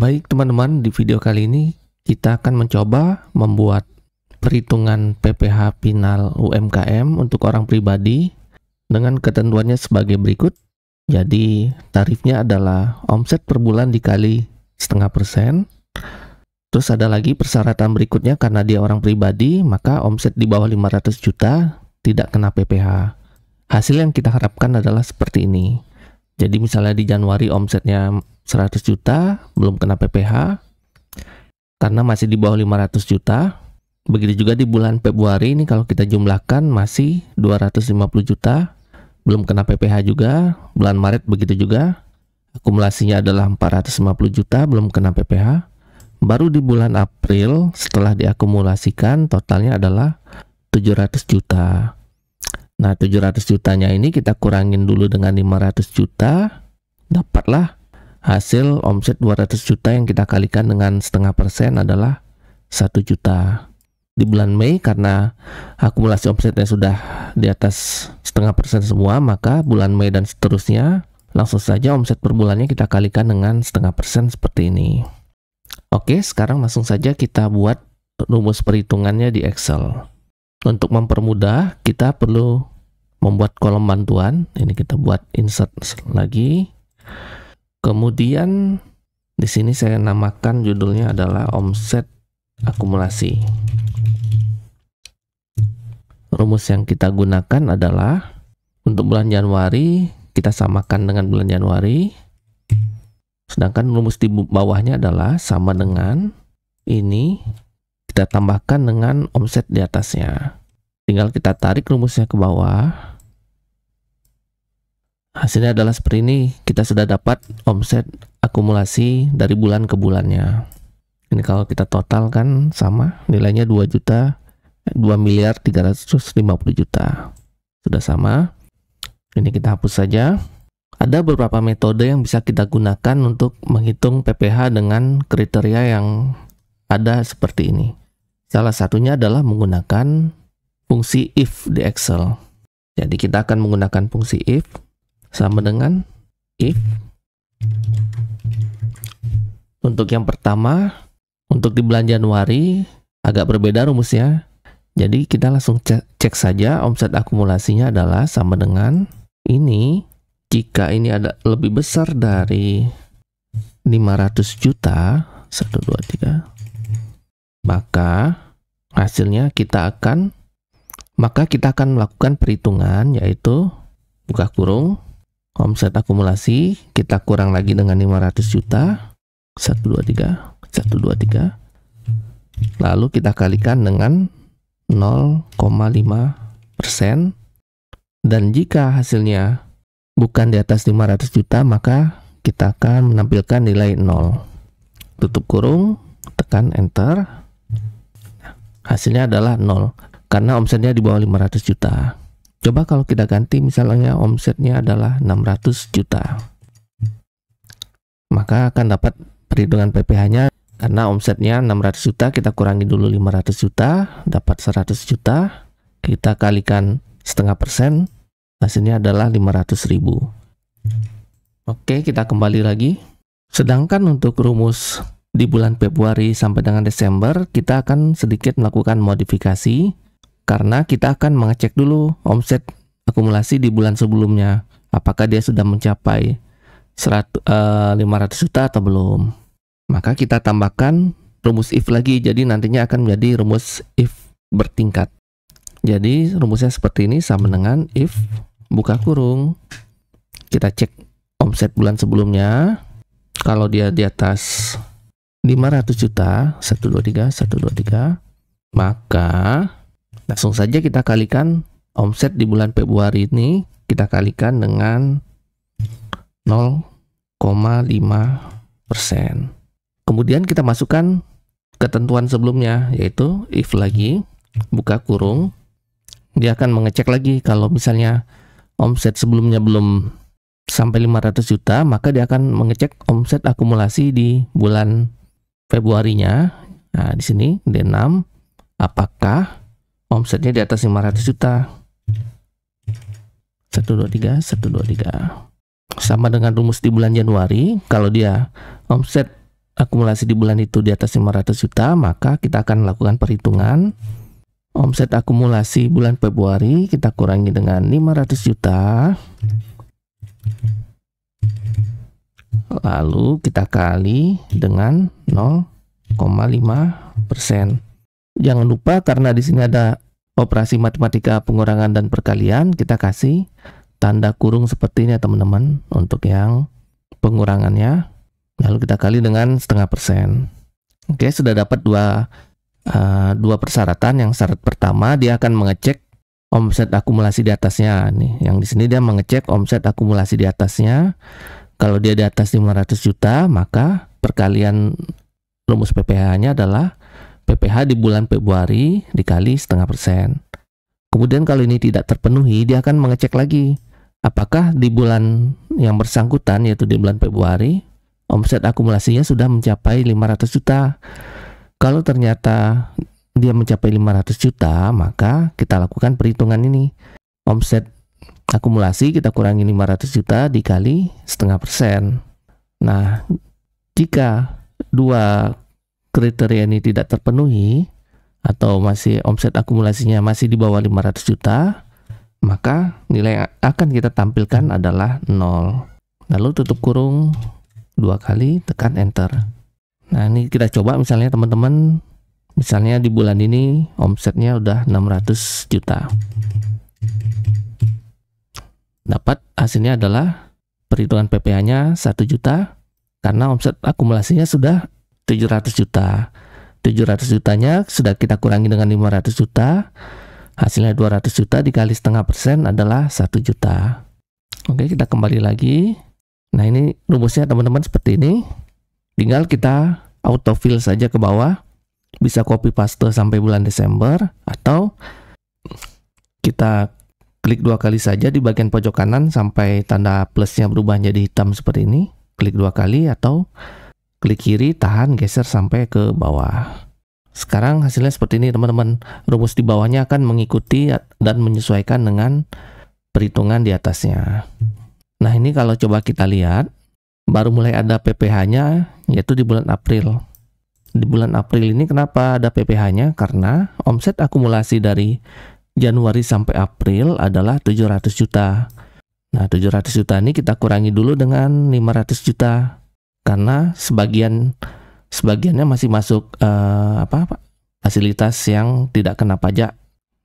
Baik teman-teman, di video kali ini kita akan mencoba membuat perhitungan PPh final UMKM untuk orang pribadi dengan ketentuannya sebagai berikut. Jadi tarifnya adalah omset per bulan dikali 0,5%. Terus ada lagi persyaratan berikutnya, karena dia orang pribadi maka omset di bawah 500 juta tidak kena PPh. Hasil yang kita harapkan adalah seperti ini. Jadi misalnya di Januari omsetnya 100 juta, belum kena PPh karena masih di bawah 500 juta. Begitu juga di bulan Februari ini, kalau kita jumlahkan masih 250 juta, belum kena PPh juga. Bulan Maret begitu juga, akumulasinya adalah 450 juta, belum kena PPh. Baru di bulan April setelah diakumulasikan totalnya adalah 700 juta. Nah, 700 jutanya ini kita kurangin dulu dengan 500 juta, dapatlah hasil omset 200 juta yang kita kalikan dengan 0,5% adalah 1 juta. Di bulan Mei karena akumulasi omsetnya sudah di atas 0,5% semua, maka bulan Mei dan seterusnya langsung saja omset per bulannya kita kalikan dengan 0,5% seperti ini. Oke, sekarang langsung saja kita buat rumus perhitungannya di Excel. Untuk mempermudah, kita perlu membuat kolom bantuan. Ini kita buat insert lagi. Kemudian di sini saya namakan judulnya adalah omset akumulasi. Rumus yang kita gunakan adalah untuk bulan Januari kita samakan dengan bulan Januari. Sedangkan rumus di bawahnya adalah sama dengan ini, kita tambahkan dengan omset di atasnya. Tinggal kita tarik rumusnya ke bawah. Hasilnya adalah seperti ini. Kita sudah dapat omset akumulasi dari bulan ke bulannya. Ini kalau kita totalkan sama, nilainya 2 miliar 350 juta. Sudah sama. Ini kita hapus saja. Ada beberapa metode yang bisa kita gunakan untuk menghitung PPh dengan kriteria yang ada seperti ini. Salah satunya adalah menggunakan fungsi if di Excel. Jadi kita akan menggunakan fungsi if sama dengan if. Untuk yang pertama, untuk di bulan Januari agak berbeda rumusnya. Jadi kita langsung cek saja omset akumulasinya adalah sama dengan ini. Jika ini ada lebih besar dari 500 juta, 1, 2, 3, maka hasilnya kita akan melakukan perhitungan, yaitu buka kurung, omset akumulasi, kita kurang lagi dengan 500 juta, 1, 2, 3, 1, 2, 3, lalu kita kalikan dengan 0,5%, dan jika hasilnya bukan di atas 500 juta, maka kita akan menampilkan nilai 0. Tutup kurung, tekan enter. Hasilnya adalah 0, karena omsetnya di bawah 500 juta. Coba kalau kita ganti, misalnya omsetnya adalah 600 juta. Maka akan dapat perhitungan PPh-nya, karena omsetnya 600 juta, kita kurangi dulu 500 juta, dapat 100 juta. Kita kalikan 0,5%, hasilnya adalah 500.000. Oke, kita kembali lagi. Sedangkan untuk rumus di bulan Februari sampai dengan Desember, kita akan sedikit melakukan modifikasi, karena kita akan mengecek dulu omset akumulasi di bulan sebelumnya. Apakah dia sudah mencapai 500 juta atau belum. Maka kita tambahkan rumus if lagi, jadi nantinya akan menjadi rumus if bertingkat. Jadi rumusnya seperti ini, sama dengan if, buka kurung, kita cek omset bulan sebelumnya. Kalau dia di atas 500 juta, 1, 2, 3, 1, 2, 3, maka langsung saja kita kalikan omset di bulan Februari ini, kita kalikan dengan 0,5%. Kemudian kita masukkan ketentuan sebelumnya, yaitu if lagi, buka kurung. Dia akan mengecek lagi kalau misalnya omset sebelumnya belum sampai 500 juta, maka dia akan mengecek omset akumulasi di bulan Februarinya. Nah, di sini D6, apakah omsetnya di atas 500 juta. 1, 2, 3, 1, 2, 3. Sama dengan rumus di bulan Januari, kalau dia omset akumulasi di bulan itu di atas 500 juta, maka kita akan melakukan perhitungan omset akumulasi bulan Februari kita kurangi dengan 500 juta. Lalu kita kali dengan 0,5%. Jangan lupa karena di sini ada operasi matematika pengurangan dan perkalian, kita kasih tanda kurung seperti ini ya teman-teman untuk yang pengurangannya. Lalu kita kali dengan 0,5%. Oke, sudah dapat dua persyaratan. Yang syarat pertama dia akan mengecek omset akumulasi di atasnya. Nih, yang di sini dia mengecek omset akumulasi di atasnya. Kalau dia di atas 500 juta, maka perkalian rumus PPH-nya adalah PPH di bulan Februari dikali 0,5%. Kemudian kalau ini tidak terpenuhi, dia akan mengecek lagi apakah di bulan yang bersangkutan, yaitu di bulan Februari, omset akumulasinya sudah mencapai 500 juta. Kalau ternyata dia mencapai 500 juta, maka kita lakukan perhitungan ini. Omset akumulasi kita kurangi 500 juta dikali 0,5%. Nah, jika dua kriteria ini tidak terpenuhi atau masih omset akumulasinya masih di bawah 500 juta, maka nilai yang akan kita tampilkan adalah 0. Lalu tutup kurung 2 kali, tekan enter. Nah, ini kita coba misalnya teman-teman, misalnya di bulan ini omsetnya udah 600 juta. Dapat hasilnya adalah perhitungan PPH-nya 1 juta karena omset akumulasinya sudah 700 juta. 700 jutanya sudah kita kurangi dengan 500 juta. Hasilnya 200 juta dikali 0,5% adalah 1 juta. Oke, kita kembali lagi. Nah, ini rumusnya teman-teman seperti ini. Tinggal kita autofill saja ke bawah. Bisa copy paste sampai bulan Desember, atau kita klik 2 kali saja di bagian pojok kanan sampai tanda plusnya berubah jadi hitam seperti ini. Klik 2 kali atau klik kiri, tahan, geser sampai ke bawah. Sekarang hasilnya seperti ini teman-teman. Rumus di bawahnya akan mengikuti dan menyesuaikan dengan perhitungan di atasnya. Nah, ini kalau coba kita lihat, baru mulai ada PPH-nya, yaitu di bulan April. Di bulan April ini kenapa ada PPH-nya? Karena omset akumulasi dari Januari sampai April adalah 700 juta. Nah, 700 juta ini kita kurangi dulu dengan 500 juta. Karena sebagiannya masih masuk fasilitas yang tidak kena pajak,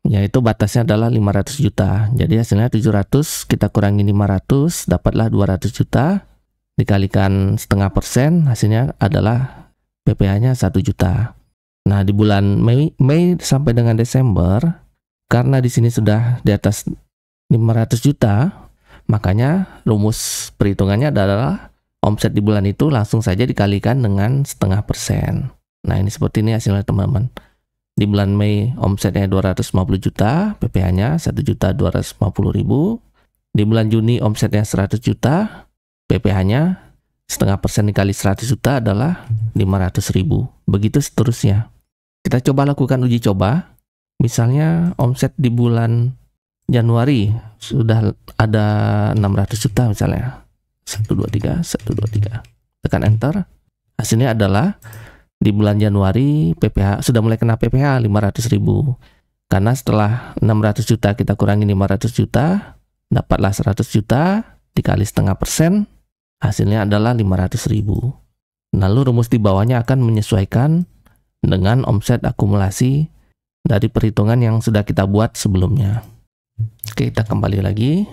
yaitu batasnya adalah 500 juta. Jadi hasilnya 700, kita kurangi 500, dapatlah 200 juta. Dikalikan 0,5%, hasilnya adalah PPH-nya 1 juta. Nah, di bulan Mei sampai dengan Desember, karena di sini sudah di atas 500 juta, makanya rumus perhitungannya adalah omset di bulan itu langsung saja dikalikan dengan 0,5%. Nah, ini seperti ini hasilnya teman-teman. Di bulan Mei omsetnya 250 juta, PPH-nya 1.250.000. Di bulan Juni omsetnya 100 juta, PPH-nya 0,5% dikali 100 juta adalah 500.000. Begitu seterusnya. Kita coba lakukan uji coba. Misalnya omset di bulan Januari sudah ada 600 juta misalnya. 123. Tekan enter. Hasilnya adalah di bulan Januari PPH sudah mulai kena PPH 500.000. Karena setelah 600 juta kita kurangi 500 juta, dapatlah 100 juta dikali 0,5%, hasilnya adalah 500.000. Lalu rumus di bawahnya akan menyesuaikan dengan omset akumulasi dari perhitungan yang sudah kita buat sebelumnya. Oke, kita kembali lagi.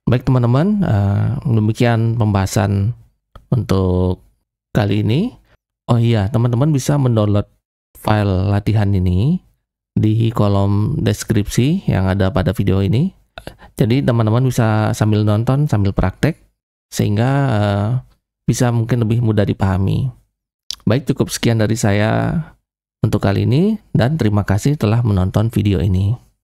Baik teman-teman, demikian pembahasan untuk kali ini. Oh iya, teman-teman bisa mendownload file latihan ini di kolom deskripsi yang ada pada video ini. Jadi teman-teman bisa sambil nonton, sambil praktek, sehingga bisa mungkin lebih mudah dipahami. Baik, cukup sekian dari saya untuk kali ini, dan terima kasih telah menonton video ini.